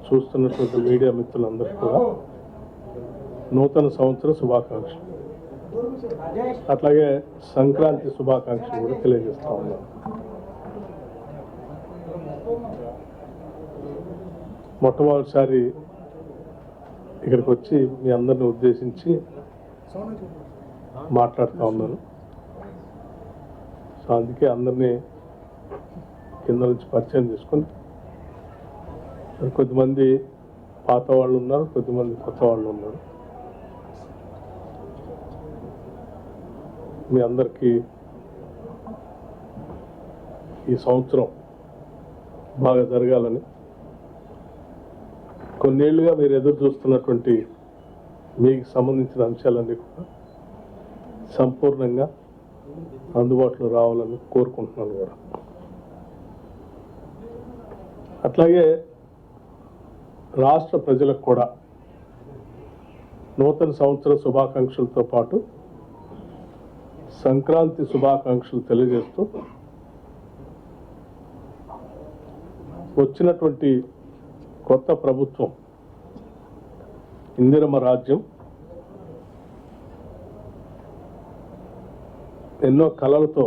చూస్తున్నటువంటి మీడియా మిత్రులందరికీ కూడా నూతన సంవత్సర శుభాకాంక్షలు, అట్లాగే సంక్రాంతి శుభాకాంక్షలు కూడా తెలియజేస్తా ఉన్నాను. మొట్టమొదటిసారి ఇక్కడికి వచ్చి మీ అందరిని ఉద్దేశించి మాట్లాడుతూ ఉన్నాను. సో అందుకే అందరినీ కింద నుంచి పరిచయం చేసుకుని, కొద్దిమంది పాత వాళ్ళు ఉన్నారు, కొద్దిమంది కొత్త వాళ్ళు ఉన్నారు. మీ అందరికీ ఈ సంవత్సరం బాగా జరగాలని, కొన్నేళ్లుగా మీరు ఎదురు చూస్తున్నటువంటి మీకు సంబంధించిన అంశాలన్నీ కూడా సంపూర్ణంగా అందుబాటులో రావాలని కోరుకుంటున్నాను కూడా. అట్లాగే రాష్ట్ర ప్రజలకు కూడా నూతన సంవత్సర శుభాకాంక్షలతో పాటు సంక్రాంతి శుభాకాంక్షలు తెలియజేస్తూ, వచ్చినటువంటి కొత్త ప్రభుత్వం ఇందిరమ్మ రాజ్యం ఎన్నో కలలతో,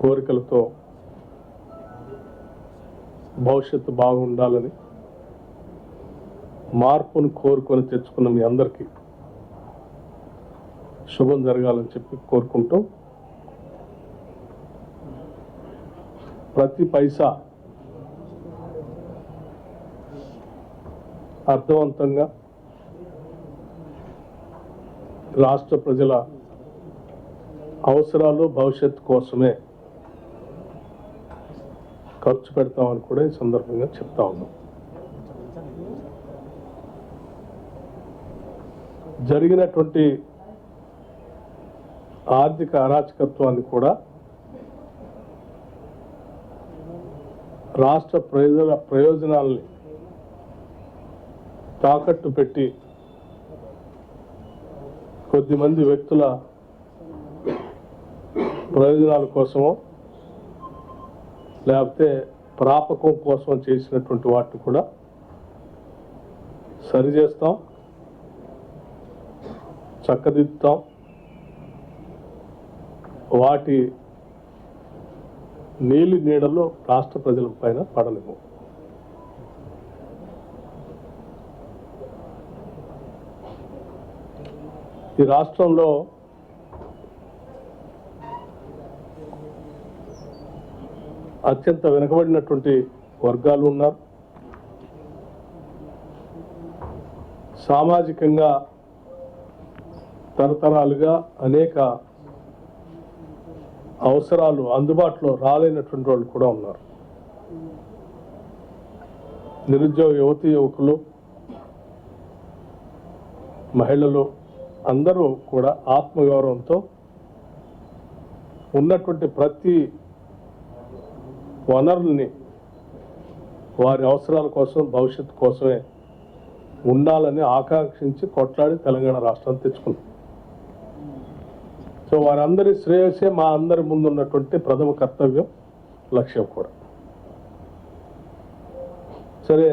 కోరికలతో భవిష్యత్తు బాగుండాలని, మార్పును కోరుకొని తెచ్చుకున్న మీ అందరికీ శుభం జరగాలని చెప్పి కోరుకుంటూ, ప్రతి పైసా అర్థవంతంగా రాష్ట్ర ప్రజల అవసరాలు భవిష్యత్తు కోసమే ఖర్చు పెడతామని కూడా ఈ సందర్భంగా చెప్తా ఉన్నాం. జరిగినటువంటి ఆర్థిక అరాచకత్వాన్ని కూడా రాష్ట్ర ప్రజల ప్రయోజనాల్ని తాకట్టు పెట్టి కొద్దిమంది వ్యక్తుల ప్రయోజనాల కోసమో లేకపోతే ప్రాపకం కోసం చేసినటువంటి వాటిని కూడా సరిచేస్తాం, చక్కదిద్దుతాం. వాటి నీలి నీడలో రాష్ట్ర ప్రజల పైన పడలేము. ఈ రాష్ట్రంలో అత్యంత వెనుకబడినటువంటి వర్గాలు ఉన్నారు. సామాజికంగా తరతరాలుగా అనేక అవసరాలు అందుబాటులో రాలేనటువంటి వాళ్ళు కూడా ఉన్నారు. నిరుద్యోగ యువతీ యువకులు, మహిళలు అందరూ కూడా ఆత్మగౌరవంతో ఉన్నటువంటి ప్రతి వనరుల్ని వారి అవసరాల కోసం, భవిష్యత్తు కోసమే ఉండాలని ఆకాంక్షించి కొట్లాడి తెలంగాణ రాష్ట్రాన్ని తెచ్చుకున్నాం. సో వారందరి శ్రేయస్సే మా అందరి ముందు ఉన్నటువంటి ప్రథమ కర్తవ్యం, లక్ష్యం కూడా. సరే,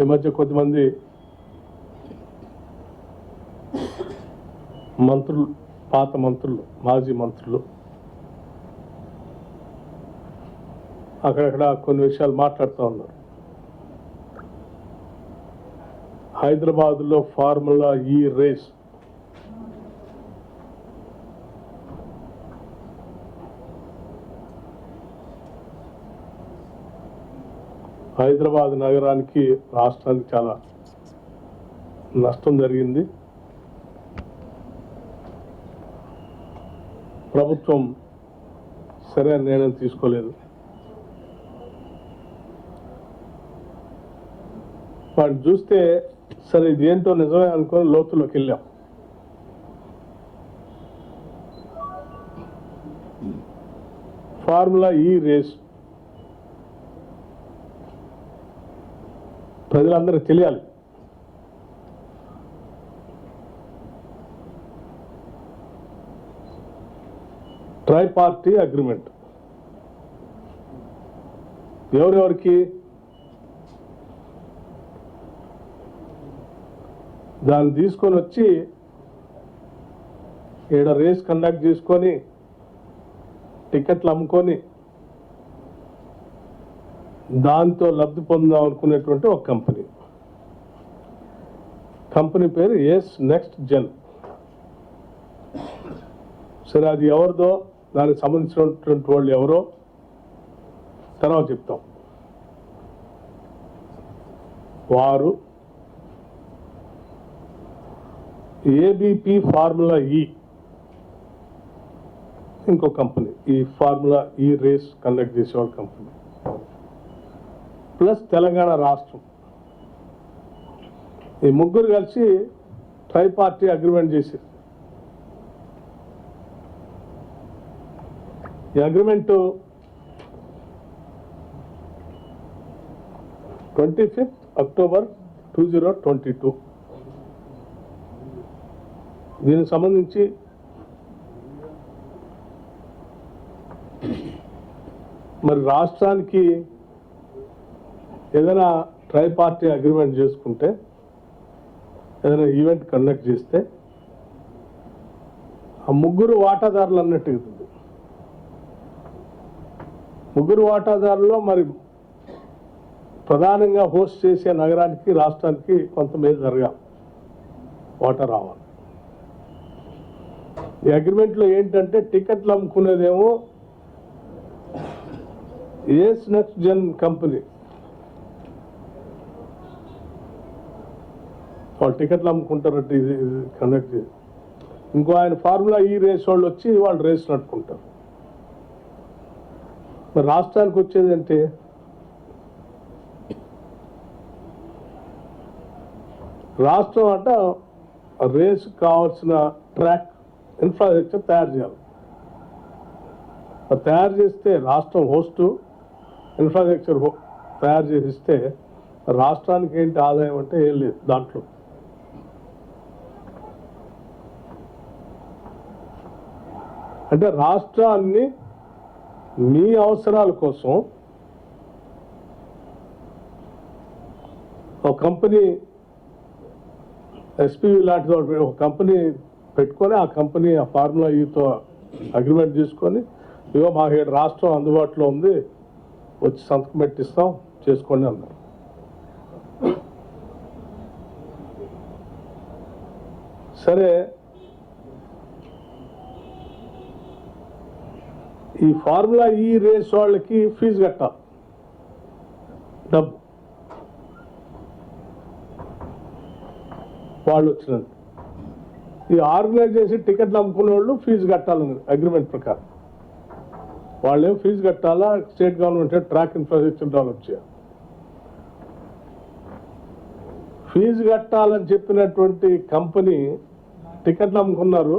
ఈ మధ్య కొద్దిమంది మంత్రులు, పాత మంత్రులు, మాజీ మంత్రులు అక్కడక్కడ కొన్ని విషయాలు మాట్లాడుతూ ఉన్నారు. హైదరాబాద్లో ఫార్ములా ఈ రేస్ హైదరాబాద్ నగరానికి, రాష్ట్రానికి చాలా నష్టం జరిగింది. ప్రభుత్వం సరైన నిర్ణయం తీసుకోలేదు. వాటిని చూస్తే సరే ఇదేంటో నిజమే అనుకొని లోతులోకి వెళ్ళాం. ఫార్ములా ఈ రేస్ ప్రజలందరూ తెలియాలి. ట్రైపార్టీ అగ్రిమెంట్ ఎవరెవరికి? దాన్ని తీసుకొని వచ్చి ఈడ రేస్ కండక్ట్ చేసుకొని టికెట్లు అమ్ముకొని దాంతో లబ్ధి పొందాం అనుకునేటువంటి ఒక కంపెనీ పేరు ఎస్ నెక్స్ట్ జెన్. సరే, అది ఎవరిదో, దానికి సంబంధించినటువంటి వాళ్ళు ఎవరో తర్వాత చెప్తాం. వారు ఏబిపి ఫార్ములా ఈ ఇంకో కంపెనీ, ఈ ఫార్ములా ఈ రేస్ కండక్ట్ చేసేవాళ్ళ కంపెనీ, ప్లస్ తెలంగాణ రాష్ట్రం, ఈ ముగ్గురు కలిసి ట్రై పార్టీ అగ్రిమెంట్ చేశారు. ఈ అగ్రిమెంట్ 25 అక్టోబర్ 2022. దీనికి సంబంధించి మరి రాష్ట్రానికి ఏదైనా ట్రై పార్టీ అగ్రిమెంట్ చేసుకుంటే, ఏదైనా ఈవెంట్ కండక్ట్ చేస్తే ఆ ముగ్గురు వాటాదారులు అన్నట్టు అవుతుంది. ముగ్గురు వాటాదారుల్లో మరి ప్రధానంగా హోస్ట్ చేసే నగరానికి, రాష్ట్రానికి కొంత మేలు జరగాలి, వాటా రావాలి. ఈ అగ్రిమెంట్లో ఏంటంటే టికెట్లు అమ్ముకునేదేమో ఎస్ నెక్స్ట్ జెన్ కంపెనీ, వాళ్ళు టికెట్లు అమ్ముకుంటారంటే ఇది కండక్ట్ చేసి, ఇంకో ఆయన ఫార్ములా ఈ రేస్ వాళ్ళు వచ్చి వాళ్ళు రేస్ నడుపుకుంటారు. మరి రాష్ట్రానికి వచ్చేది అంటే రాష్ట్రం అంట రేసు కావాల్సిన ట్రాక్ ఇన్ఫ్రాస్ట్రక్చర్ తయారు చేయాలి. తయారు చేస్తే రాష్ట్రం హోస్ట్ ఇన్ఫ్రాస్ట్రక్చర్ తయారు చేసిస్తే రాష్ట్రానికి ఏంటి ఆదాయం అంటే ఏం లేదు దాంట్లో. అంటే రాష్ట్రాన్ని మీ అవసరాల కోసం ఒక కంపెనీ, ఎస్పీవి లాంటి ఒక కంపెనీ పెట్టుకొని, ఆ కంపెనీ ఆ ఫార్ములా ఈతో అగ్రిమెంట్ తీసుకొని, ఇగో మా రాష్ట్రం అందుబాటులో ఉంది, వచ్చి సంతకం పెట్టిస్తాం, చేసుకోండి అన్నారు. సరే, ఈ ఫార్ములా ఈ రేస్ వాళ్ళకి ఫీజు కట్టాలి, డబ్బు వాళ్ళు వచ్చినందుకు. ఈ ఆర్గనైజ్ చేసి టికెట్లు అమ్ముకునే వాళ్ళు ఫీజు కట్టాలని అగ్రిమెంట్ ప్రకారం. వాళ్ళేం ఫీజు కట్టాలా, state government track infrastructure develop చేయాలి. ఫీజు కట్టాలని చెప్పినటువంటి కంపెనీ టికెట్లు అమ్ముకున్నారు,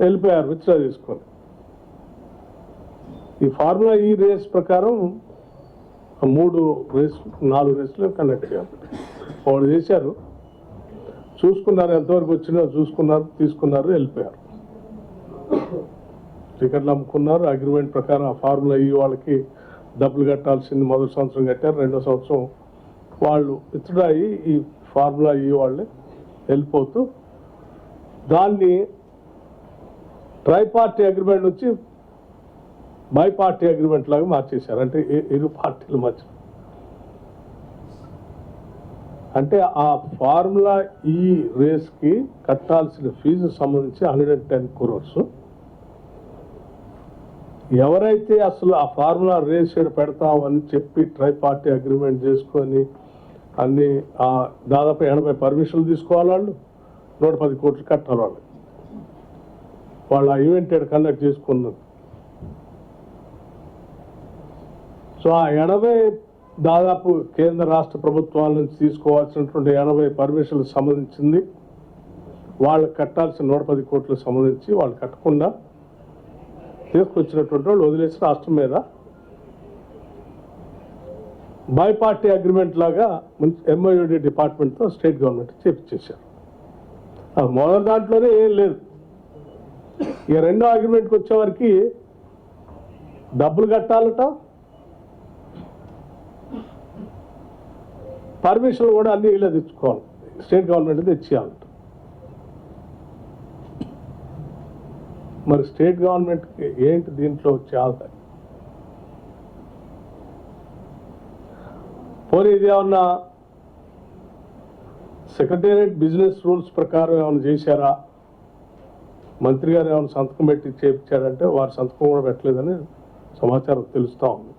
వెళ్ళిపోయారు విత్డ్రా తీసుకొని. ఈ ఫార్ములా ఈ రేస్ ప్రకారం 4 రేసులు కండక్ట్ చేయాలి. వాళ్ళు చేశారు, చూసుకున్నారు, ఎంతవరకు వచ్చినా చూసుకున్నారు, తీసుకున్నారు, వెళ్ళిపోయారు. టికెట్లు అమ్ముకున్నారు, అగ్రిమెంట్ ప్రకారం ఆ ఫార్ములా ఈ వాళ్ళకి డబ్బులు కట్టాల్సింది మొదటి సంవత్సరం కట్టారు, రెండో సంవత్సరం వాళ్ళు విత్డ్రా అయ్యి ఈ ఫార్ములా ఈ వాళ్ళే వెళ్ళిపోతూ దాన్ని ట్రై పార్టీ అగ్రిమెంట్ నుంచి బై పార్టీ అగ్రిమెంట్ లాగా మార్చేశారు. అంటే ఇరు పార్టీల మధ్య. అంటే ఆ ఫార్ములా ఈ రేస్కి కట్టాల్సిన ఫీజు సంబంధించి 110 crores. ఎవరైతే అసలు ఆ ఫార్ములా రేస్ పెడతామని చెప్పి ట్రై పార్టీ అగ్రిమెంట్ చేసుకొని అన్ని దాదాపు 80 పర్మిషన్లు తీసుకోవాలి, వాళ్ళు 110 కోట్లు కట్టాలి వాళ్ళు ఆ ఈవెంట్ కండక్ట్ చేసుకున్నారు. సో ఆ 80 దాదాపు కేంద్ర రాష్ట్ర ప్రభుత్వాల నుంచి తీసుకోవాల్సినటువంటి 80 పర్మిషన్లకు సంబంధించింది, వాళ్ళకి కట్టాల్సిన 110 కోట్లకు సంబంధించి వాళ్ళు కట్టకుండా తీసుకొచ్చినటువంటి వాళ్ళు వదిలేసి రాష్ట్రం మీద బై పార్టీ అగ్రిమెంట్ లాగా ఎంఓయూడి డిపార్ట్మెంట్తో స్టేట్ గవర్నమెంట్ చేపించేశారు. మొదటి దాంట్లోనే ఏం లేదు. ఇక రెండో అగ్రిమెంట్కి వచ్చేవారికి డబ్బులు కట్టాలట, పర్మిషన్లు కూడా అన్ని ఇలా తెచ్చుకోవాలి, స్టేట్ గవర్నమెంట్ తెచ్చేయాలట. మరి స్టేట్ గవర్నమెంట్కి ఏంటి దీంట్లో వచ్చే ఆదాయం? పోనీ ఇది ఏమన్నా సెక్రటేరియట్ బిజినెస్ రూల్స్ ప్రకారం ఏమైనా చేశారా? మంత్రి గారు ఏమైనా సంతకం పెట్టి చేయించాడంటే వారి సంతకం కూడా పెట్టలేదని సమాచారం తెలుస్తూ ఉంది.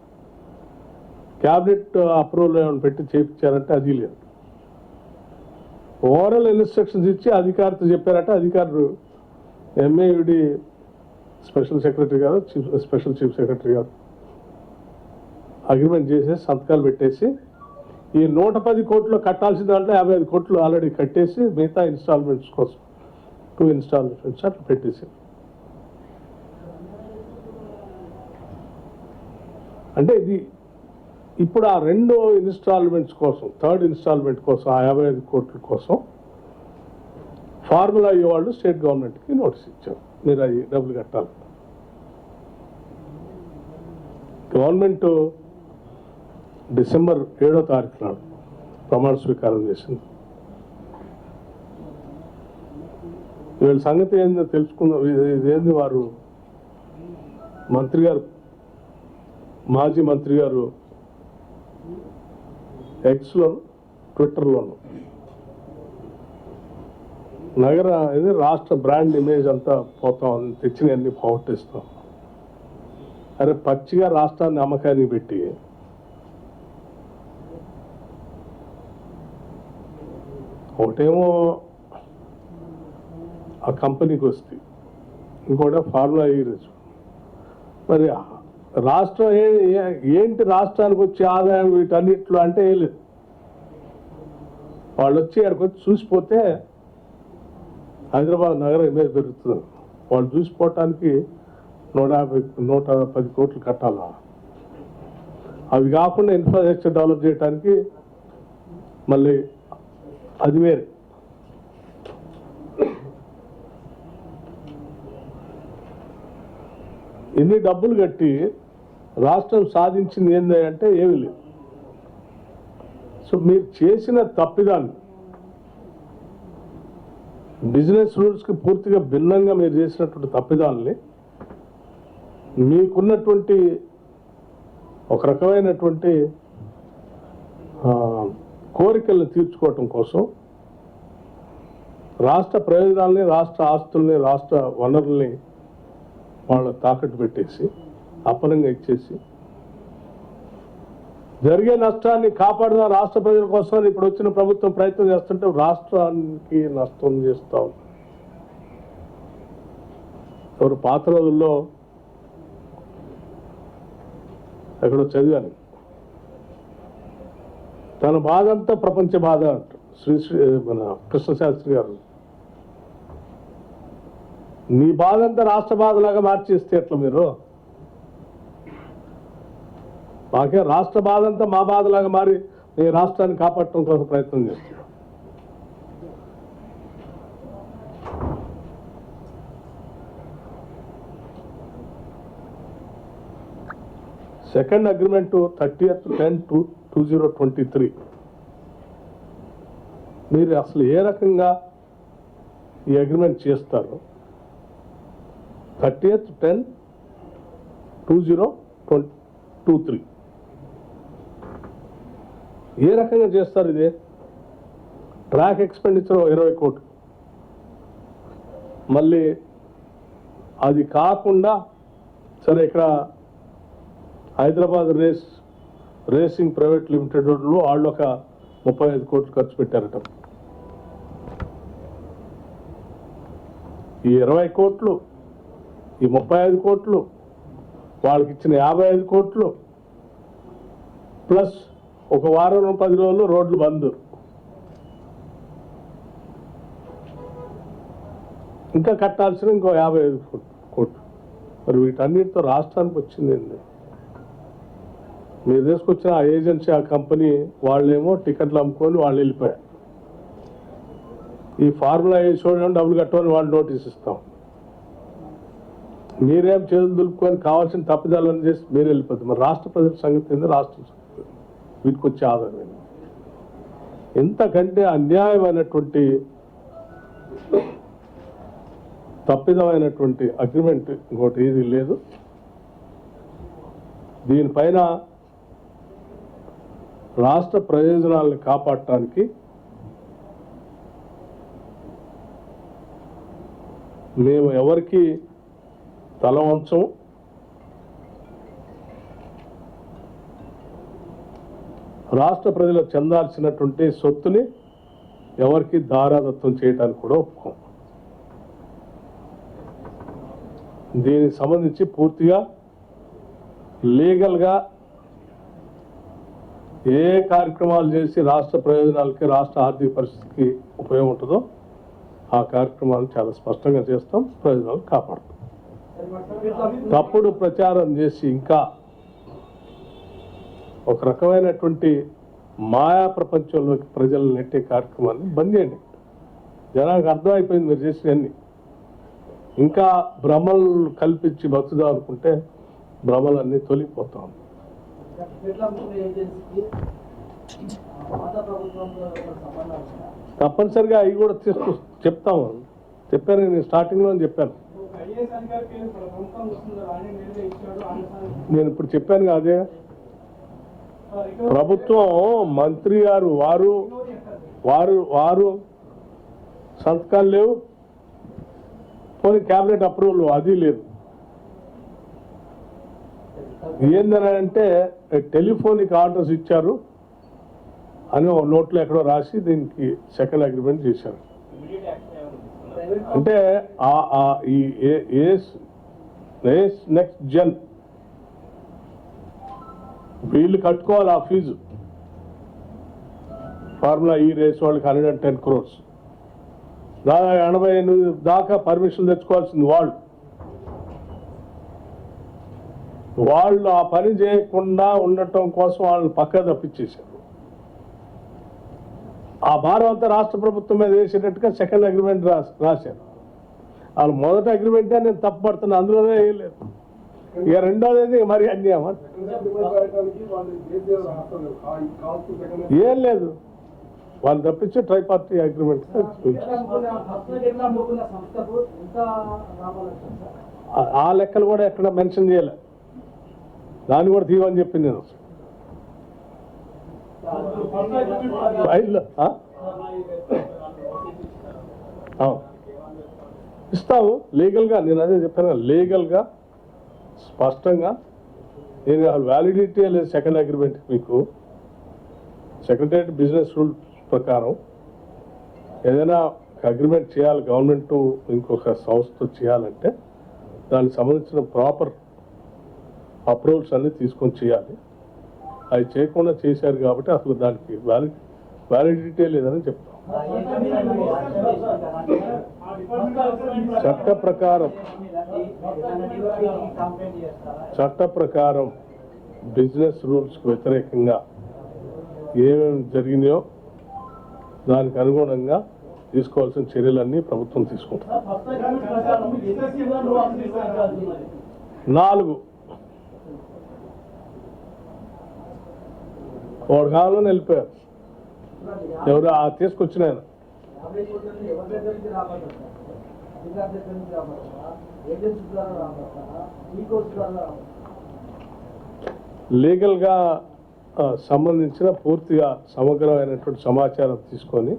క్యాబినెట్ అప్రూవల్ ఏమైనా పెట్టి చేయించారంటే అది లేదు. ఓవరాల్ ఇన్స్ట్రక్షన్స్ ఇచ్చి అధికారితో చెప్పారంటే అధికారులు ఎంఏయుడి స్పెషల్ సెక్రటరీ గారు, స్పెషల్ చీఫ్ సెక్రటరీ గారు అగ్రిమెంట్ చేసేసి సంతకాలు పెట్టేసి ఈ 110 కోట్లు కట్టాల్సిన దాంట్లో 55 కోట్లు ఆల్రెడీ కట్టేసి మిగతా ఇన్స్టాల్మెంట్స్ కోసం 2 ఇన్స్టాల్మెంట్స్ అట్లా పెట్టేసి, అంటే ఇది ఇప్పుడు ఆ 2 ఇన్స్టాల్మెంట్స్ కోసం, 3rd ఇన్స్టాల్మెంట్ కోసం ఆ 55 కోట్ల కోసం ఫార్ములా ఇవ్వాళ్ళు స్టేట్ గవర్నమెంట్కి నోటీస్ ఇచ్చారు, మీరు అవి డబ్బులు కట్టాలి. గవర్నమెంట్ డిసెంబర్ 7వ తారీఖు నాడు ప్రమాణ స్వీకారం చేసింది. వీళ్ళ సంగతి ఏందో తెలుసుకుందాం. ఇదేంది వారు మంత్రి గారు, మాజీ మంత్రి గారు ఎక్స్లోను ట్విట్టర్లోను నగర ఇది రాష్ట్ర బ్రాండ్ ఇమేజ్ అంతా పోతాం, తెచ్చినవన్నీ పోగొట్టేస్తాం. అరే పచ్చిగా రాష్ట్రాన్ని అమ్మకానికి పెట్టి ఒకటేమో ఆ కంపెనీకి వస్తే ఇంకోటి ఫార్ములా ఈరోజు. మరి రాష్ట్రం ఏంటి రాష్ట్రానికి వచ్చే ఆదాయం వీటన్నిట్లో అంటే ఏం లేదు. వాళ్ళు వచ్చి అక్కడికి వచ్చి చూసిపోతే హైదరాబాద్ నగరం ఇమేజ్ పెరుగుతుంది. వాళ్ళు చూసిపోవటానికి 110 కోట్లు కట్టాలా? అవి కాకుండా ఇన్ఫ్రాస్ట్రక్చర్ డెవలప్ చేయడానికి మళ్ళీ అది వేరే. ఇన్ని డబ్బులు కట్టి రాష్ట్రం సాధించింది ఏంది అంటే ఏమీ లేదు. సో మీరు చేసిన తప్పిదాన్ని, బిజినెస్ రూల్స్కి పూర్తిగా భిన్నంగా మీరు చేసినటువంటి తప్పిదాన్ని మీకున్నటువంటి ఒక రకమైనటువంటి కోరికలను తీర్చుకోవటం కోసం రాష్ట్ర ప్రయోజనాల్ని, రాష్ట్ర ఆస్తుల్ని, రాష్ట్ర వనరుల్ని వాళ్ళ తాకట్టు పెట్టేసి అప్పనంగా ఇచ్చేసి జరిగే నష్టాన్ని కాపాడుదాం రాష్ట్ర ప్రజల కోసం ఇప్పుడు వచ్చిన ప్రభుత్వం ప్రయత్నం చేస్తుంటే రాష్ట్రానికి నష్టం చేస్తా ఉంది. ఎవరు పాత రోజుల్లో ఎక్కడో చదివాను, తన బాధ అంతా ప్రపంచ బాధ అంట మన కృష్ణశాస్త్రి గారు. నీ బాధ అంతా రాష్ట్ర బాధలాగా మార్చేస్తే ఎట్లా మీరు? మాకే రాష్ట్ర బాధ అంతా మా బాధలాగా మారి నీ రాష్ట్రాన్ని కాపాడటం కోసం ప్రయత్నం చేస్తున్నాం. Second agreement 30/10/2023. మీరు అసలు ఏ రకంగా ఈ అగ్రిమెంట్ చేస్తారు? 30/10/2023 ఏ రకంగా చేస్తారు? ఇదే ట్రాక్ ఎక్స్పెండిచర్ 20 కోట్లు, మళ్ళీ అది కాకుండా సరే ఇక్కడ హైదరాబాద్ రేసింగ్ ప్రైవేట్ లిమిటెడ్ వాళ్ళు ఒక 35 కోట్లు ఖర్చు పెట్టారట. ఈ 20 కోట్లు, ఈ 35 కోట్లు, వాళ్ళకి ఇచ్చిన 55 కోట్లు ప్లస్ ఒక వారం 10 రోజులు రోడ్లు బంద్, ఇంకా కట్టాల్సిన ఇంకో 55 కోట్లు. మరి వీటన్నిటితో రాష్ట్రానికి వచ్చిందండి. మీరు తీసుకొచ్చిన ఆ ఏజెన్సీ, ఆ కంపెనీ వాళ్ళేమో టికెట్లు అమ్ముకొని వాళ్ళు వెళ్ళిపోయారు. ఈ ఫార్ములా చూడడం డబ్బులు కట్టమని వాళ్ళు నోటీస్ ఇస్తాం. మీరేం చేతులు దులుపుకొని కావాల్సిన తప్పిదాలను చేసి మీరు వెళ్ళిపోతుంది. మరి రాష్ట్ర ప్రజల సంగతి ఏంది? రాష్ట్రం సంగతి వీటికి వచ్చే ఆధారం ఎంతకంటే అన్యాయమైనటువంటి తప్పిదమైనటువంటి అగ్రిమెంట్ ఇంకోటి ఏది లేదు. దీనిపైన రాష్ట్ర ప్రయోజనాలను కాపాడటానికి మేము ఎవరికి తల వంచం. రాష్ట్ర ప్రజలకు చెందాల్సినటువంటి సొత్తుని ఎవరికి దారాదత్తం చేయడానికి కూడా ఒప్పుకోం. దీనికి సంబంధించి పూర్తిగా లీగల్గా ఏ కార్యక్రమాలు చేసి రాష్ట్ర ప్రయోజనాలకి రాష్ట్ర ఆర్థిక పరిస్థితికి ఉపయోగం ఉంటుందో ఆ కార్యక్రమాలను చాలా స్పష్టంగా చేస్తాం, ప్రయోజనాలు కాపాడుతాం. తప్పుడు ప్రచారం చేసి ఇంకా ఒక రకమైనటువంటి మాయా ప్రపంచంలోకి ప్రజలు నెట్టే కార్యక్రమాన్ని బంద్ చేయండి. జనానికి అర్థమైపోయింది మీరు చేసినవన్నీ. ఇంకా భ్రమలు కల్పించి బతుకుదాం అనుకుంటే భ్రమలన్నీ తొలిగిపోతాం. తప్పనిసరిగా అవి కూడా చెప్తాము. చెప్పాను నేను స్టార్టింగ్లో చెప్పాను. నేను ఇప్పుడు చెప్పాను అదే ప్రభుత్వం మంత్రి గారు వారు వారు వారు సంతకాలు లేవు, పోనీ క్యాబినెట్ అప్రూవల్ అది లేదు. ఏందనంటే టెలిఫోనిక్ ఆర్డర్స్ ఇచ్చారు అని ఒక నోట్లో ఎక్కడో రాసి దీనికి సెకండ్ అగ్రిమెంట్ చేశారు. అంటే ఈ నెక్స్ట్ జన్ వీళ్ళు కట్టుకోవాలి ఆ ఫీజు. ఫార్ములా ఈ రేస్ వాళ్ళకి 110 crores, దాదాపు 88 దాకా పర్మిషన్ తెచ్చుకోవాల్సింది వాళ్ళు ఆ పని చేయకుండా ఉండటం కోసం వాళ్ళని పక్క తప్పించేశారు. ఆ భారం అంతా రాష్ట్ర ప్రభుత్వం మీద వేసేటట్టుగా సెకండ్ అగ్రిమెంట్ రాశారు. వాళ్ళు మొదటి అగ్రిమెంటే నేను తప్పుపడుతున్నా, అందులోనే వేయలేదు. ఇక రెండోది మరి అన్యాయం ఏం లేదు, వాళ్ళు తప్పించే ట్రైపార్టీ అగ్రిమెంట్. ఆ లెక్కలు కూడా ఎక్కడ మెన్షన్ చేయలే, దాన్ని కూడా తీయమని చెప్పింది నేను. ఇస్తాము లీగల్గా. నేను అదే చెప్పాను, లీగల్గా స్పష్టంగా. నేను వ్యాలిడిటీ లేదు సెకండ్ అగ్రిమెంట్. మీకు సెక్రటరియట్ బిజినెస్ రూల్ ప్రకారం ఏదైనా అగ్రిమెంట్ చేయాలి గవర్నమెంట్ ఇంకొక సంస్థతో చేయాలంటే దానికి సంబంధించిన ప్రాపర్ అప్రూవల్స్ అన్నీ తీసుకొని చేయాలి. అవి చేయకుండా చేశారు కాబట్టి అసలు దానికి వ్యాలిడిటీ లేదని చెప్తాం. చట్ట ప్రకారం బిజినెస్ రూల్స్కి వ్యతిరేకంగా ఏమేమి జరిగినాయో దానికి అనుగుణంగా తీసుకోవాల్సిన చర్యలన్నీ ప్రభుత్వం తీసుకుంటుంది. 4 వాడు కావాలని వెళ్ళిపోయారు. ఎవరు తీసుకొచ్చిన ఆయన లీగల్గా సంబంధించిన పూర్తిగా సమగ్రమైనటువంటి సమాచారం తీసుకొని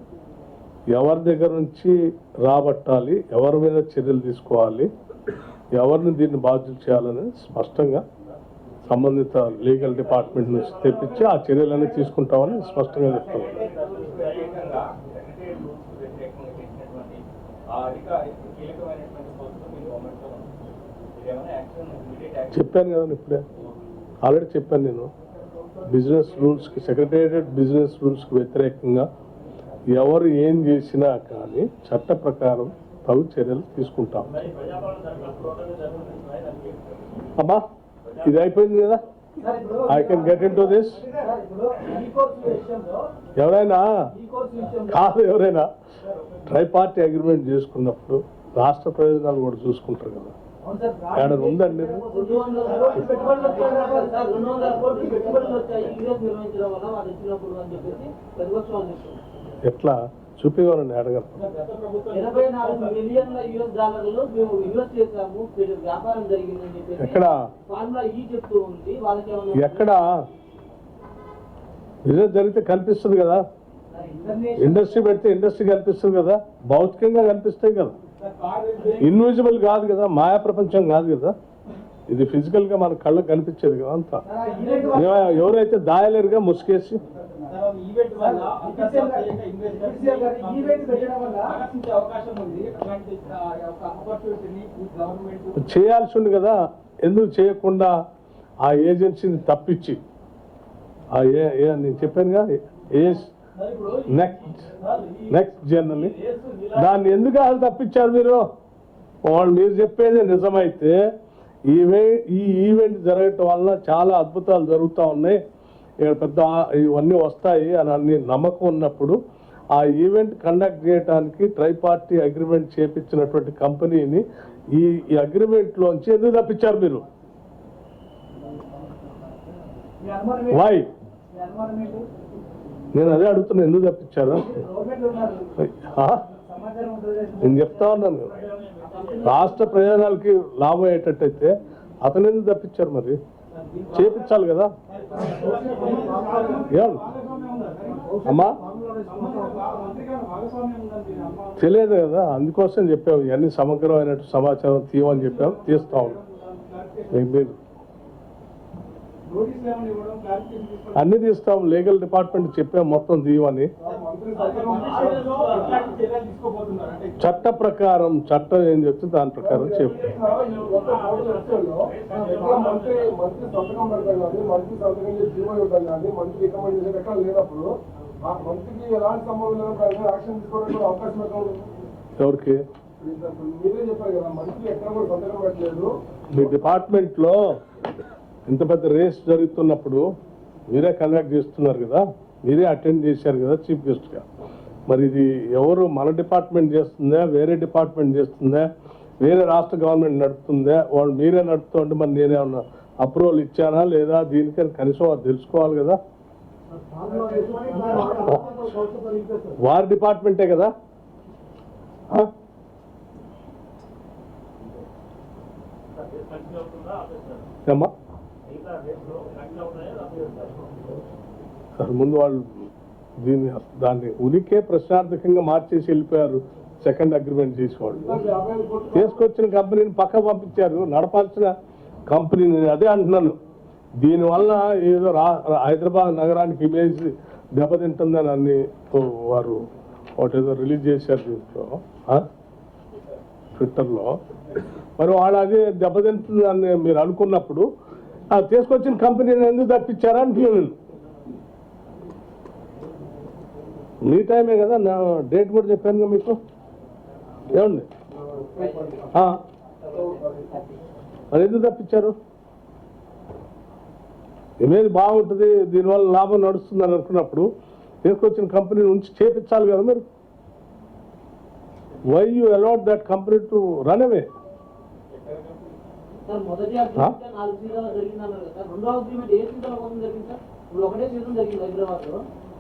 ఎవరి దగ్గర నుంచి రాబట్టాలి, ఎవరి మీద చర్యలు తీసుకోవాలి, ఎవరిని దీన్ని బాధ్యత చేయాలని స్పష్టంగా సంబంధిత లీగల్ డిపార్ట్మెంట్ నుంచి తెప్పించి ఆ చర్యలన్నీ తీసుకుంటామని స్పష్టంగా చెప్తాను. చెప్పాను కదా ఇప్పుడే, ఆల్రెడీ చెప్పాను నేను. బిజినెస్ రూల్స్కి సెక్రటేరియట్ బిజినెస్ రూల్స్కి వ్యతిరేకంగా ఎవరు ఏం చేసినా కానీ చట్ట ప్రకారం తగు చర్యలు తీసుకుంటాం. అమ్మా ఇది అయిపోయింది కదా, I can get in to this. ఎవరైనా ట్రైపార్టీ అగ్రిమెంట్ చేసుకున్నప్పుడు రాష్ట్ర ప్రయోజనాలు కూడా చూసుకుంటారు కదా. ఏడ ఉందండి ఎట్లా చూపించాలని అడగరు. $84 మిలియన్ల మేము ఇన్వెస్ట్ చేసాము, వ్యాపారం జరిగిందని చెప్పి ఎక్కడ ఫార్ములా ఈ చెప్తూ ఉంది. వాళ్ళకి ఎక్కడ బిజినెస్ జరిగితే కనిపిస్తుంది కదా, ఇండస్ట్రీ పెడితే ఇండస్ట్రీ కనిపిస్తుంది కదా, భౌతికంగా కనిపిస్తాయి కదా, ఇన్విజిబుల్ కాదు కదా, మాయా ప్రపంచం కాదు కదా, ఇది ఫిజికల్ గా మన కళ్ళకు కనిపించేది కదా అంతా. ఎవరైతే దాయలేరుగా ముసుకేసి చేయాల్సి ఉంది కదా, ఎందుకు చేయకుండా ఆ ఏజెన్సీని తప్పించి నేను చెప్పానుగా నెక్స్ట్ జర్నల్ దాన్ని ఎందుకు వాళ్ళు తప్పించారు మీరు? మీరు చెప్పేది నిజమైతే ఈ ఈవెంట్ జరగటం వల్ల చాలా అద్భుతాలు జరుగుతూ ఉన్నాయి, ఇక్కడ పెద్ద ఇవన్నీ వస్తాయి అని అన్ని నమ్మకం ఉన్నప్పుడు ఆ ఈవెంట్ కండక్ట్ చేయడానికి ట్రైపార్టీ అగ్రిమెంట్ చేపించినటువంటి కంపెనీని ఈ అగ్రిమెంట్లోంచి ఎందుకు తప్పించారు మీరు? వై? నేను అదే అడుగుతున్నా, ఎందుకు తప్పించారు నేను చెప్తా ఉన్నాను. రాష్ట్ర ప్రయోజనాలకి లాభం అయ్యేటట్టయితే అతను ఎందుకు తప్పించారు? మరి చేపించాలి కదా. ఏమన్నా అమ్మా తెలియదు కదా, అందుకోసం చెప్పాము ఇవన్నీ సమగ్రమైన సమాచారం తీయమని చెప్పాము, తీస్తా ఉన్నాం. మీరు అన్ని తీస్తాం, లీగల్ డిపార్ట్మెంట్ చెప్పాము మొత్తం తీయమని. చట్ట ప్రకారం చట్టం ఏం చెప్తే దాని ప్రకారం చెప్పు. ఎవరికి? మీ డిపార్ట్మెంట్ లో ఇంత పెద్ద రేస్ జరుగుతున్నప్పుడు మీరే కండక్ట్ చేస్తున్నారు కదా, మీరే అటెండ్ చేశారు కదా చీఫ్ గెస్ట్గా. మరి ఇది ఎవరు, మన డిపార్ట్మెంట్ చేస్తుందా, వేరే డిపార్ట్మెంట్ చేస్తుందా, వేరే రాష్ట్ర గవర్నమెంట్ నడుపుతుందా? వాళ్ళు మీరే నడుపుతుంటే మరి నేనేమన్నా అప్రూవల్ ఇచ్చానా లేదా దీనికని కనీసం అది తెలుసుకోవాలి కదా. వారి డిపార్ట్మెంటే కదా. ఏమ్మా ముందు వాళ్ళు దాన్ని ఉనికే ప్రశ్నార్థకంగా మార్చేసి వెళ్ళిపోయారు. సెకండ్ అగ్రిమెంట్ చేసేవాళ్ళు తీసుకొచ్చిన కంపెనీని పక్క పంపించారు, నడపాల్సిన కంపెనీని. అదే అంటున్నాను, దీనివల్ల ఏదో హైదరాబాద్ నగరానికి ఇమేజ్ దెబ్బతింటుందని అన్ని వారు ఒకటేదో రిలీజ్ చేశారు దీంట్లో ట్విట్టర్లో. మరి వాళ్ళు అదే దెబ్బతింటుందని మీరు అనుకున్నప్పుడు తీసుకొచ్చిన కంపెనీని ఎందుకు తప్పించారా అంటున్నాను. మీ టైమే కదా, నా డేట్ కూడా చెప్పాను మీకు. ఏమండి మరి ఎందుకు తప్పించారు? ఇమేజ్ బాగుంటుంది, దీనివల్ల లాభం నడుస్తుందని అనుకున్నప్పుడు తీసుకొచ్చిన కంపెనీ నుంచి చేపించాలి కదా మీరు. Why you allowed that company to run away?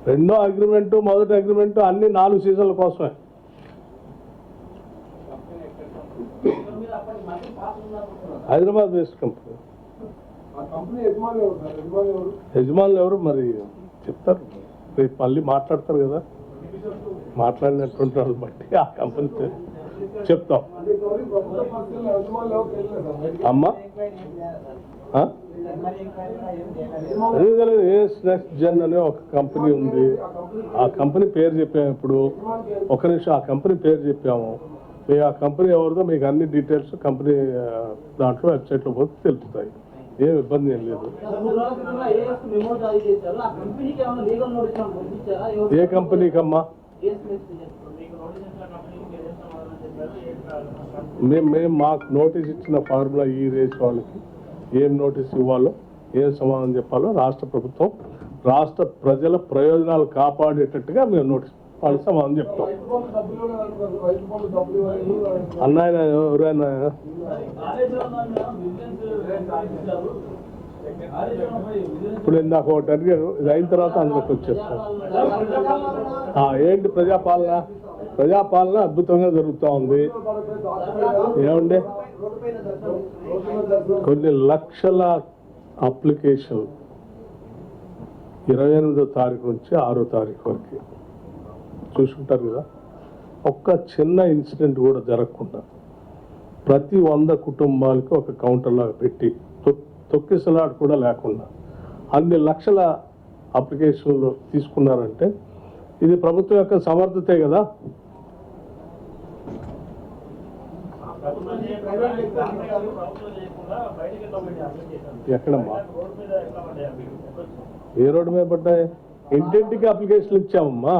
రెండో అగ్రిమెంటు మొదటి అగ్రిమెంటు అన్ని 4 సీజన్ల కోసమే. Hyderabad based company. యజమానులు ఎవరు మరి చెప్తారు, రేపు మళ్ళీ మాట్లాడతారు కదా, మాట్లాడినటువంటి వాళ్ళు బట్టి ఆ కంపెనీ చెప్తాం. అమ్మా నెక్స్ట్ జెన్ అనే ఒక కంపెనీ ఉంది, ఆ కంపెనీ పేరు చెప్పాము. ఇప్పుడు ఒక నిమిషం, ఆ కంపెనీ పేరు చెప్పాము. మీకు ఆ కంపెనీ ఎవరిదో మీకు అన్ని డీటెయిల్స్ కంపెనీ దాంట్లో వెబ్సైట్లో పోతే తెలుస్తాయి, ఏం ఇబ్బంది ఏం లేదు. ఏ కంపెనీకమ్మా? మేము మాకు నోటీస్ ఇచ్చిన ఫార్ములా ఈ రేస్ వాళ్ళకి ఏం నోటీస్ ఇవ్వాలో, ఏం సమాధానం చెప్పాలో రాష్ట్ర ప్రభుత్వం రాష్ట్ర ప్రజల ప్రయోజనాలు కాపాడేటట్టుగా మేము నోటీస్ వాళ్ళు సమాధానం చెప్తాం. అన్నాయన ఎవరైనా ఇప్పుడు ఇందాక ఒకటి అడిగారు, ఇది అయిన తర్వాత అందులోకి వచ్చేస్తాం. ఏంటి ప్రజాపాలన? ప్రజాపాలన అద్భుతంగా జరుగుతూ ఉంది. ఏమండి, కొన్ని లక్షల అప్లికేషన్ 28వ తారీఖు నుంచి 6వ తారీఖు వరకు చూసుకుంటారు కదా. ఒక్క చిన్న ఇన్సిడెంట్ కూడా జరగకుండా ప్రతి 100 కుటుంబాలకి ఒక కౌంటర్ లాగా పెట్టి తొక్కిసలాట కూడా లేకుండా అన్ని లక్షల అప్లికేషన్లు తీసుకున్నారంటే ఇది ప్రభుత్వం యొక్క సమర్థతే కదా. ఎక్కడమ్మా ఏ రోడ్డు మీద పడ్డాయి? ఇంటింటికి అప్లికేషన్లు ఇచ్చామమ్మా.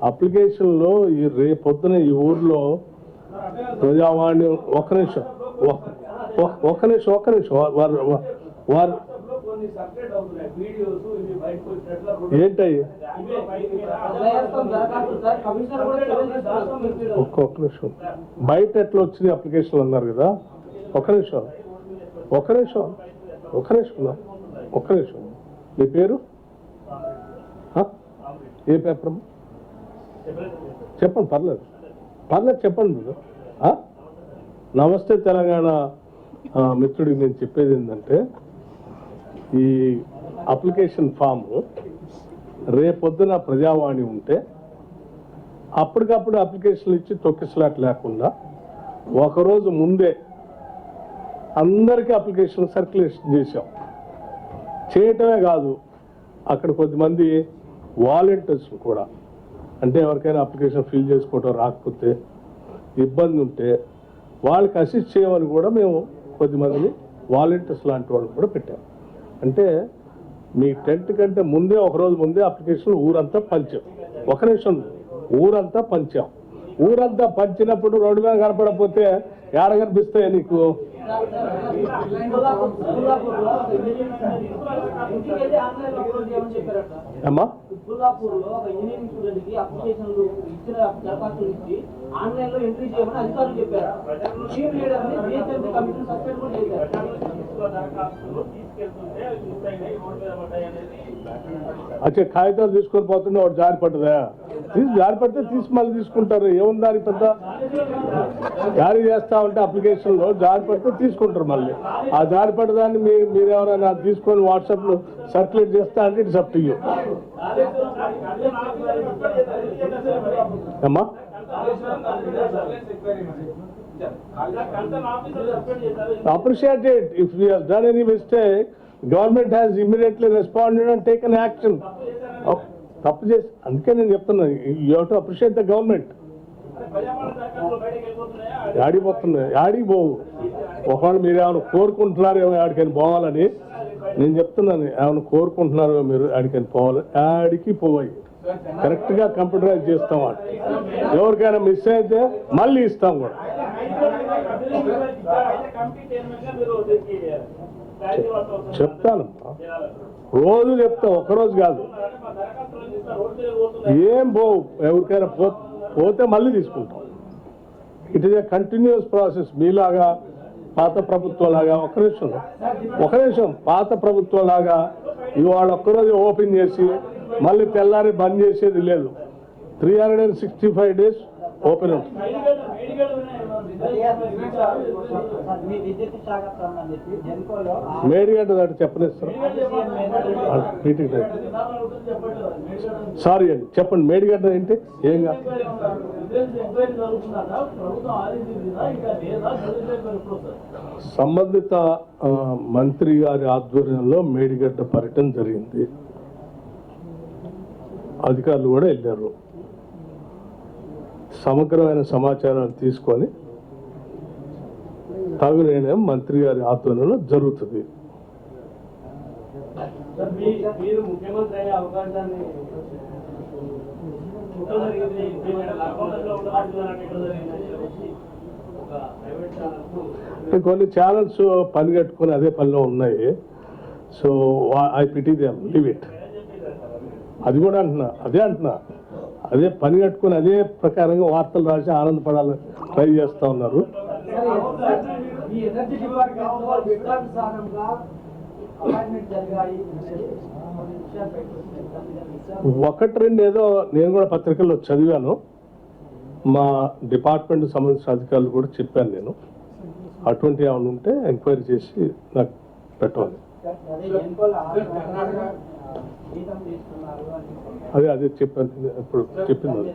అప్లికేషన్లో ఈ రేపొద్దున ఈ ఊర్లో ప్రజావాణి ఒక్క నిమిషం వారు ఏంటయ్యి ఒక్క నిమిషం బయట ఎట్లా వచ్చినాయి అప్లికేషన్లు అన్నారు కదా. ఒక్క నిమిషం మీ పేరు ఏ పేపర్ చెప్పండి? పర్లేదు చెప్పండి మీరు. నమస్తే తెలంగాణ మిత్రుడికి నేను చెప్పేది ఏంటంటే, ఈ అప్లికేషన్ ఫాము రేపొద్దున ప్రజావాణి ఉంటే అప్పటికప్పుడు అప్లికేషన్లు ఇచ్చి తొక్కిసలాట లేకుండా ఒకరోజు ముందే అందరికీ అప్లికేషన్ సర్క్యులేషన్ చేశాం. చేయటమే కాదు, అక్కడ కొద్దిమంది వాలంటీర్స్ కూడా, అంటే ఎవరికైనా అప్లికేషన్ ఫిల్ చేసుకోవటం రాకపోతే ఇబ్బంది ఉంటే వాళ్ళకి అసిస్ట్ చేయమని కూడా మేము కొద్దిమందిని వాలంటీర్స్ లాంటి వాళ్ళు కూడా పెట్టాం. అంటే మీ టెంట్ కంటే ముందే ఒకరోజు ముందే అప్లికేషన్ ఊరంతా పంచాం. ఒక నిమిషం, ఊరంతా పంచాం. ఊరంతా పంచినప్పుడు రోడ్డు మీద కనపడకపోతే ఏడ కనిపిస్తాయి నీకు? అమ్మా అచ్చా, కాగితాలు తీసుకొని పోతుండే వాడు జారి పడ్డదా? జారి పడితే మళ్ళీ తీసుకుంటారు. ఏముంది దాని పెద్ద? జారీ చేస్తా ఉంటే అప్లికేషన్లో జారి పడితే తీసుకుంటారు మళ్ళీ. ఆ జారి పడ్డదాన్ని మీరు ఎవరైనా తీసుకొని వాట్సాప్లో సర్క్యులేట్ చేస్తా అంటే ఇట్స్ అప్ టు యూ. అమ్మా appreciate it. If we have done any mistake, government has immediately responded and taken action. తప్పు చేసి అందుకే నేను చెప్తున్నాను, you have to appreciate the government. యాడికి పోవు. ఒకవేళ మీరు ఏమైనా కోరుకుంటున్నారేమో యాడికైనా పోవాలని నేను చెప్తున్నాను. ఏమైనా కోరుకుంటున్నారో మీరు యాడికైనా పోవాలి, యాడికి పోవాలి. కరెక్ట్గా కంప్యూటరైజ్ చేస్తాం. ఎవరికైనా మిస్ అయితే మళ్ళీ ఇస్తాం కూడా. చెప్తాను, రోజు చెప్తా, ఒక్కరోజు కాదు. ఏం పోవు, ఎవరికైనా పోతే మళ్ళీ తీసుకుంటాం. It is a continuous process. మీలాగా పాత ప్రభుత్వంలాగా ఒక నిమిషం పాత ప్రభుత్వంలాగా ఇవాళ ఒక్కరోజు ఓపెన్ చేసి మళ్ళీ తెల్లారి బంద్ చేసేది లేదు. 365 days ఓపెన్ ఉంటుంది. మేడిగడ్డ దాటి చెప్పనిస్తారు. సారీ అండి, చెప్పండి. మేడిగడ్డ ఏంటి? ఏం కాదు. సంబంధిత మంత్రి గారి ఆధ్వర్యంలో మేడిగడ్డ పర్యటన జరిగింది. అధికారులు కూడా వెళ్ళారు. సమగ్రమైన సమాచారాన్ని తీసుకొని తగు నిర్ణయం మంత్రి గారి ఆధ్వర్యంలో జరుగుతుంది. కొన్ని ఛానల్స్ పని కట్టుకొని అదే పనిలో ఉన్నాయి. So I pity them, leave it. అది కూడా అంటున్నా, అదే అంటున్నా. అదే పని కట్టుకుని అదే ప్రకారంగా వార్తలు రాసి ఆనందపడాలని ట్రై చేస్తూ ఉన్నారు. ఈ ఎనర్జీ డిపార్ట్మెంట్ లో విస్తారంగా అపాయింట్మెంట్ జరిగాయి ఒకటి రెండు ఏదో నేను కూడా పత్రికల్లో చదివాను, మా డిపార్ట్మెంట్ సంబంధించిన అధికారులు కూడా చెప్పాను. నేను అటువంటి ఏమైనా ఉంటే ఎంక్వైరీ చేసి నాకు పెట్టాలి. అదే చెప్పాను, ఇప్పుడు చెప్పింది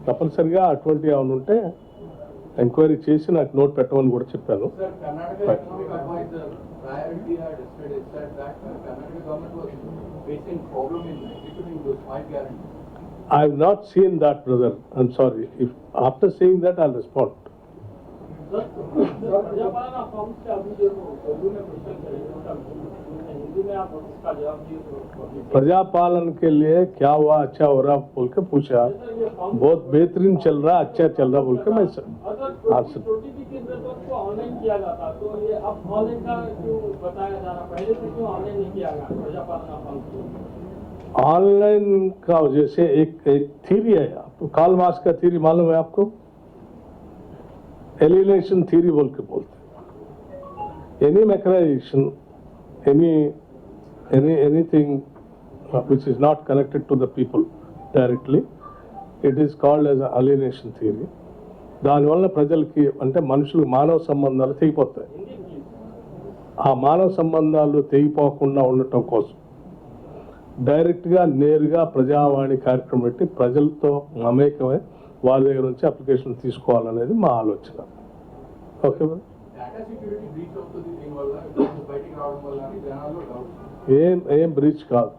తప్పనిసరిగా అటువంటి ఏమైనా ఉంటే ఎంక్వైరీ చేసి నాకు నోట్ పెట్టమని కూడా చెప్పాను. I have not seen that, brother. I'm sorry. If after seeing that, I'll respond. प्रजापालन के लिए क्या हुआ, अच्छा हो रहा बोल के पूछा, बहुत बेहतरीन चल रहा, अच्छा चल रहा बोल के मैं आंसर। ऑनलाइन किया जाता तो ये अब ऑनलाइन का क्यों बताया जा रहा, पहले से क्यों ऑनलाइन नहीं किया गया प्रजापालन? ऑनलाइन का वजह से एक थीरी है, आपको कार्ल मार्क्स का थीरी मालूम है आपको? एलिनेशन थीरी बोल के बोलते हैं. Any mechanisation, anything which is not connected to the people directly, it is called as alienation theory. దానివల్ల ప్రజలకి అంటే మనుషులు మానవ సంబంధాలు తెగిపోతాయి. ఆ మానవ సంబంధాలు తెగిపోకుండా ఉండటం కోసం డైరెక్ట్గా నేరుగా ప్రజావాణి కార్యక్రమం పెట్టి ప్రజలతో మమేకమై వాళ్ళ దగ్గర నుంచి అప్లికేషన్ తీసుకోవాలనేది మా ఆలోచన. ఓకే, ఏం బ్రీచ్ కాదు.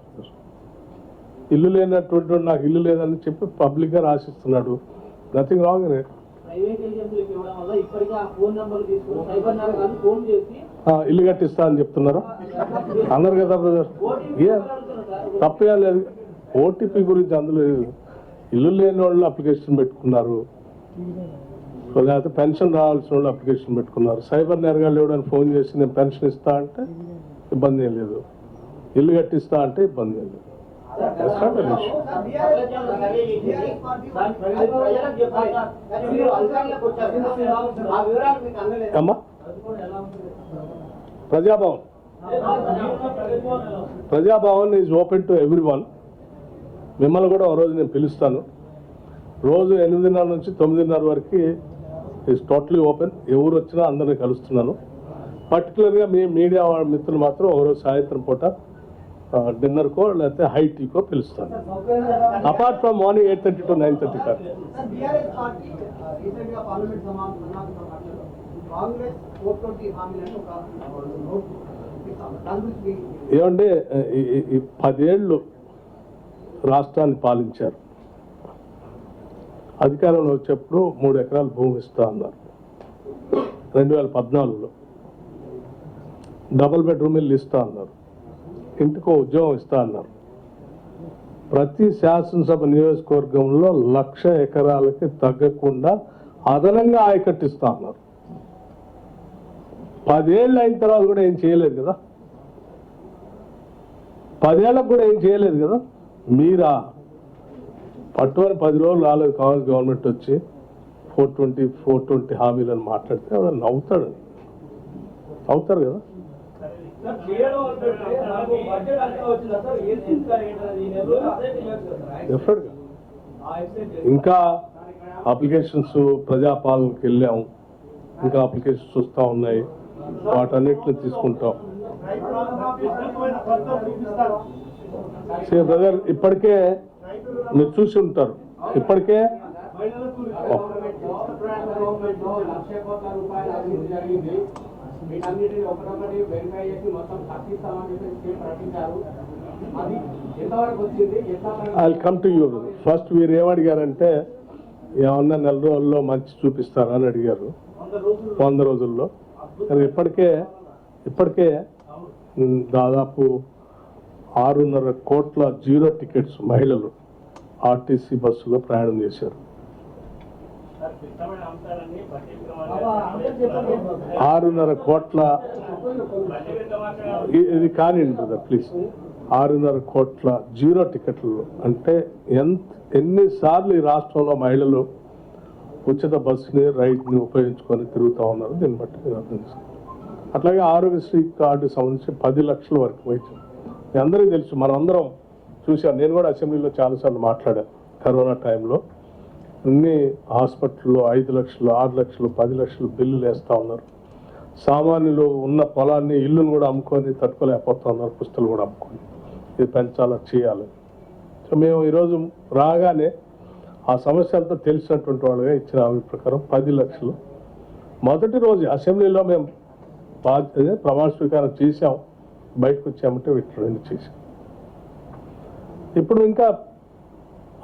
ఇల్లు లేనటువంటి నాకు ఇల్లు లేదని చెప్పి పబ్లిక్గా రాసిస్తున్నాడు. Nothing wrong in it. ఇల్లు కట్టిస్తా అని చెప్తున్నారా? అన్నారు కదా బ్రదర్, తప్పేం లేదు. ఓటీపీ గురించి అందులో ఇల్లు లేని వాళ్ళు అప్లికేషన్ పెట్టుకున్నారు, లేకపోతే పెన్షన్ రావాల్సిన వాళ్ళు అప్లికేషన్ పెట్టుకున్నారు. సైబర్ నేరగాళ్ళు ఎవడని ఫోన్ చేసి నేను పెన్షన్ ఇస్తా అంటే ఇబ్బంది ఏం లేదు, ఇల్లు కట్టిస్తా అంటే ఇబ్బంది ఏం లేదు. అమ్మా Praja Bhavan is open to every one. మిమ్మల్ని కూడా ఒక రోజు నేను పిలుస్తాను. రోజు 8:30 నుంచి 9:30 వరకు ఈజ్ టోటలీ ఓపెన్. ఎవరు వచ్చినా అందరినీ కలుస్తున్నాను. పర్టికులర్గా మీ మీడియా మిత్రులు మాత్రం ఒకరోజు సాయంత్రం పూట డిన్నర్కో లేకపోతే హై టీకో పిలుస్తాను. అపార్ట్ ఫ్రమ్ మార్నింగ్ 8:30 to 9:30 కాదు. ఏమంటే 10 ఏళ్ళు రాష్ట్రాన్ని పాలించారు. అధికారంలో వచ్చేప్పుడు 3 ఎకరాల భూమి ఇస్తా అన్నారు. 2014లో డబుల్ బెడ్రూమ్ ఇల్లు ఇస్తా అన్నారు. ఇంటికో ఉద్యోగం ఇస్తా అన్నారు. ప్రతి శాసనసభ నియోజకవర్గంలో 1,00,000 ఎకరాలకి తగ్గకుండా అదనంగా ఆయకట్టిస్తా అన్నారు. 10 ఏళ్ళు అయిన తర్వాత కూడా ఏం చేయలేదు కదా. 10 ఏళ్ళకు కూడా ఏం చేయలేదు కదా. మీరా పట్టుమని 10 రోజులు రాలేదు కాంగ్రెస్ గవర్నమెంట్ వచ్చి 420 హామీలను మాట్లాడితే ఎవరు నవ్వుతారు కదా. ఇంకా అప్లికేషన్స్ ప్రజాపాలనకి వెళ్ళాము, ఇంకా అప్లికేషన్స్ వస్తూ ఉన్నాయి. వాటన్నిటిని తీసుకుంటాం. బ్రదర్ ఇప్పటికే మీరు చూసి ఉంటారు. ఇప్పటికే I'll come to you. First మీరు ఏమడిగారంటే ఏమన్నా 4 రోజుల్లో మంచి చూపిస్తారా అని అడిగారు. 100 రోజుల్లో. కానీ ఇప్పటికే దాదాపు 6.5 కోట్ల జీరో టికెట్స్ మహిళలు ఆర్టీసీ బస్సులో ప్రయాణం చేశారు. 6.5 కోట్ల ఇది కానివ్వండి బ్రదర్ ప్లీజ్. 6.5 కోట్ల జీరో టికెట్లు అంటే ఎన్నిసార్లు ఈ రాష్ట్రంలో మహిళలు ఉచిత బస్సుని రైడ్ని ఉపయోగించుకొని తిరుగుతూ ఉన్నారు, దీన్ని బట్టి మీరు అర్థం చేసుకోండి. అట్లాగే ఆరోగ్యశ్రీ కార్డు సంబంధించి 10 లక్షల వరకు వైద్యం మీ అందరికీ తెలుసు, మనందరం చూశాను. నేను కూడా అసెంబ్లీలో చాలాసార్లు మాట్లాడాను. కరోనా టైంలో అన్ని హాస్పిటల్లో 5 లక్షలు 6 లక్షలు 10 లక్షలు బిల్లులు వేస్తూ ఉన్నారు. సామాన్యులు ఉన్న పొలాన్ని ఇల్లును కూడా అమ్ముకొని తట్టుకోలేకపోతా ఉన్నారు, పుస్తలు కూడా అమ్ముకొని. ఇది పెంచాలా, చేయాలి. సో మేము ఈరోజు రాగానే ఆ సమస్య అంతా తెలిసినటువంటి వాళ్ళుగా ఇచ్చిన హామీ ప్రకారం 10 లక్షలు మొదటి రోజు అసెంబ్లీలో మేము ప్రమాణ స్వీకారం చేసాం, బయటకు వచ్చామంటే వీటిని చేసాం. ఇప్పుడు ఇంకా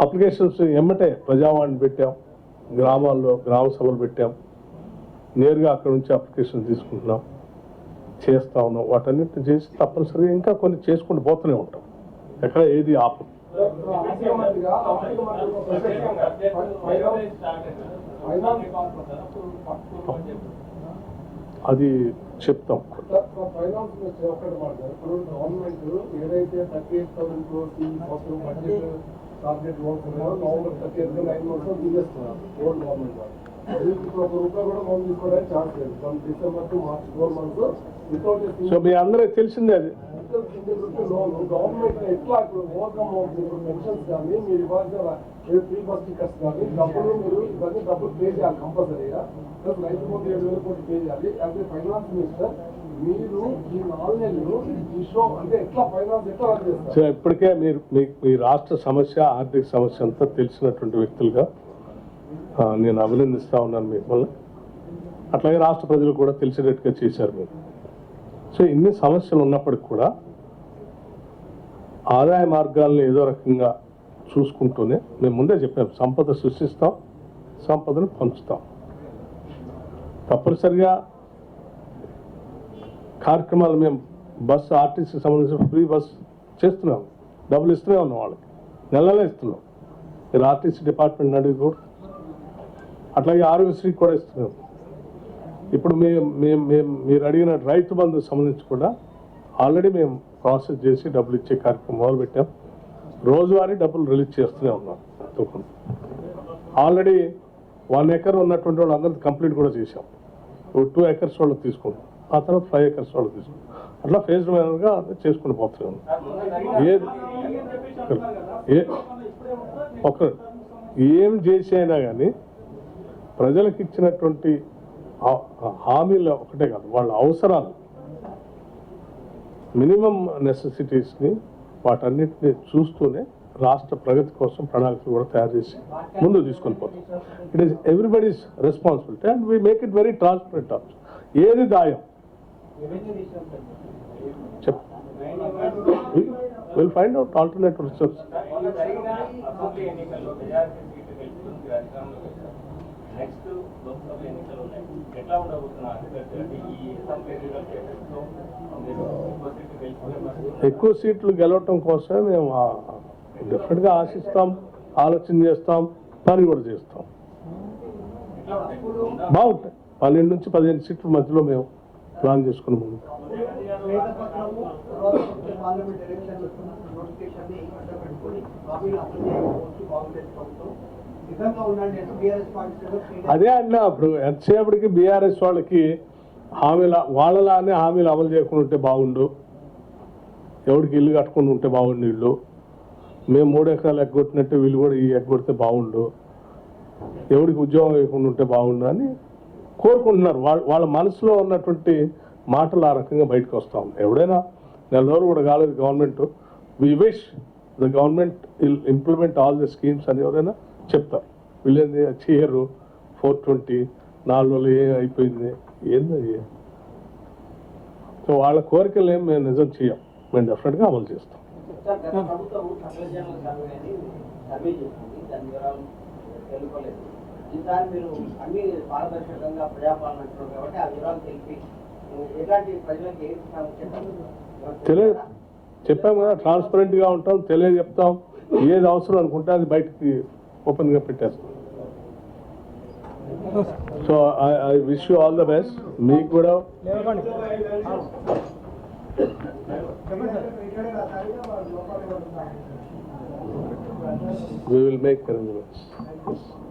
అప్లికేషన్స్ ఎమ్మటే ప్రజావాణి పెట్టాం, గ్రామాల్లో గ్రామ సభలు పెట్టాం, నేరుగా అక్కడ నుంచి అప్లికేషన్ తీసుకుంటున్నాం, చేస్తూ ఉన్నాం. వాటన్నిటిని చేసి తప్పనిసరిగా ఇంకా కొన్ని చేసుకుంటూ పోతూనే ఉంటాం, ఎక్కడ ఏది ఆపం. అది చెప్తాం. ఫైనాన్స్ మినిస్టర్ ఒకటి మాట్లాడారు. ఇప్పుడు గవర్నమెంట్ ఏదైతే 38,000 crores బడ్జెట్ టార్గెట్ లోన్స్ ఉన్నాయో నవంబర్ 30 9 months తీసేస్తున్నారు ఓల్డ్ గవర్నమెంట్ వాళ్ళు. ఇప్పుడు ₹1 కూడా లోన్ తీసుకోవడానికి ఛాన్స్ లేదు. From December to March 4 months without so మీ అందరికీ తెలిసిందే అది. లోన్ గవర్నమెంట్ ఎట్లా ఇప్పుడు ఓవర్కమ్ అవుతుంది. ఇప్పుడు పెన్షన్స్ కానీ మీరు ఇవ్వాల్సిన ఫ్రీ బస్ టికెట్స్ కానీ డబ్బులు మీరు ఇవన్నీ డబ్బులు పే చేయాలి కంపల్సరీగా. ప్లస్ రైతు బంధు 7,000 కోట్లు పే చేయాలి. యాజ్ ఏ ఫైనాన్స్ మినిస్టర్ మీరు ఈ 4 నెలలు ఈ షో అంటే ఎట్లా ఫైనాన్స్ ఎట్లా రన్ చేస్తారు? సో ఇప్పటికే మీరు మీ రాష్ట్ర సమస్య, ఆర్థిక సమస్య అంతా తెలిసినటువంటి వ్యక్తులుగా నేను అభినందిస్తూ ఉన్నాను మిమ్మల్ని. అట్లాగే రాష్ట్ర ప్రజలు కూడా తెలిసేటట్టుగా చేశారు మీరు. సో ఇన్ని సమస్యలు ఉన్నప్పటికి కూడా ఆదాయ మార్గాలను ఏదో రకంగా చూసుకుంటూనే మేము ముందే చెప్పాము, సంపద సృష్టిస్తాం, సంపదను పంచుతాం. తప్పనిసరిగా కార్యక్రమాలు మేము బస్సు ఆర్టీసీకి సంబంధించిన ఫ్రీ బస్ చేస్తున్నాం, డబ్బులు ఇస్తూనే ఉన్నాం, వాళ్ళకి నెలలే ఇస్తున్నాం. మీరు ఆర్టీసీ డిపార్ట్మెంట్ అడిగి కూడా అట్లాగే ఆరోగ్యశ్రీకి కూడా ఇస్తున్నాం. ఇప్పుడు మీరు అడిగిన రైతు బంధుకు సంబంధించి కూడా ఆల్రెడీ మేము ప్రాసెస్ చేసి డబ్బులు ఇచ్చే కార్యక్రమం మొదలుపెట్టాం. రోజువారీ డబ్బులు రిలీజ్ చేస్తూనే ఉన్నాం. ఆల్రెడీ 1 acre ఉన్నటువంటి వాళ్ళు అందరికీ కంప్లీట్ కూడా చేసాం. 2 acres వాళ్ళకి తీసుకుంటాం, ఆ తర్వాత 5 acres వాళ్ళకి తీసుకుంటాం. అట్లా ఫేజ్డ్ మేనర్గా చేసుకుని పోతూనే ఉన్నాం. ఏం చేసి అయినా కానీ ప్రజలకు ఇచ్చినటువంటి హామీలు ఒకటే కాదు, వాళ్ళ అవసరాలు, మినిమం నెసెసిటీస్ని వాటన్నిటిని చూస్తూనే రాష్ట్ర ప్రగతి కోసం ప్రణాళికలు కూడా తయారు చేసి ముందు తీసుకొని పోతాం. It is everybody's responsibility and we make it very transparent also. ఏది దాయం చెప్ will find out alternative resource. ఎక్కువ సీట్లు గెలవటం కోసమే మేము డెఫినెట్గా ఆశిస్తాం, ఆలోచన చేస్తాం, పని కూడా చేస్తాం. బాగుంటాయి. 12 నుంచి 15 సీట్ల మధ్యలో మేము ప్లాన్ చేసుకుని ముందు అదే అన్నా. ఇప్పుడు ఎంతసేపటికి బీఆర్ఎస్ వాళ్ళకి వాళ్ళలానే హామీలు అమలు చేయకుండా ఉంటే బాగుండు, ఎవరికి ఇల్లు కట్టుకుని ఉంటే బాగుండు, ఇల్లు మేము 3 ఎకరాలు ఎగ్గొట్టినట్టు వీళ్ళు కూడా ఈ ఎగ్గొడితే బాగుండు, ఎవరికి ఉద్యోగం ఇవ్వకుండా ఉంటే బాగుండు అని కోరుకుంటున్నారు. వాళ్ళ మనసులో ఉన్నటువంటి మాటలు ఆ రకంగా బయటకు వస్తూ ఉన్నాయి. ఎవడైనా నెల రోజులు కూడా కాలేదు government, we wish the government will implement all the schemes అని ఎవరైనా చెప్తారు. వీళ్ళేంది చేయరు, 420 4 రోజులు ఏం అయిపోయింది, ఏంది. సో వాళ్ళ కోరికలు ఏం మేము నిజం చేయం, మేము డెఫినెట్గా అమలు చేస్తాం. చెప్పాము కదా, ట్రాన్స్పరెంట్గా ఉంటాం, తెలియజెప్తాం, ఏది అవసరం అనుకుంటే అది బయటికి ఓపెన్గా పెట్టేస్తాం. So I wish you all the best. మీకు కూడా We will make arrangements. Yes.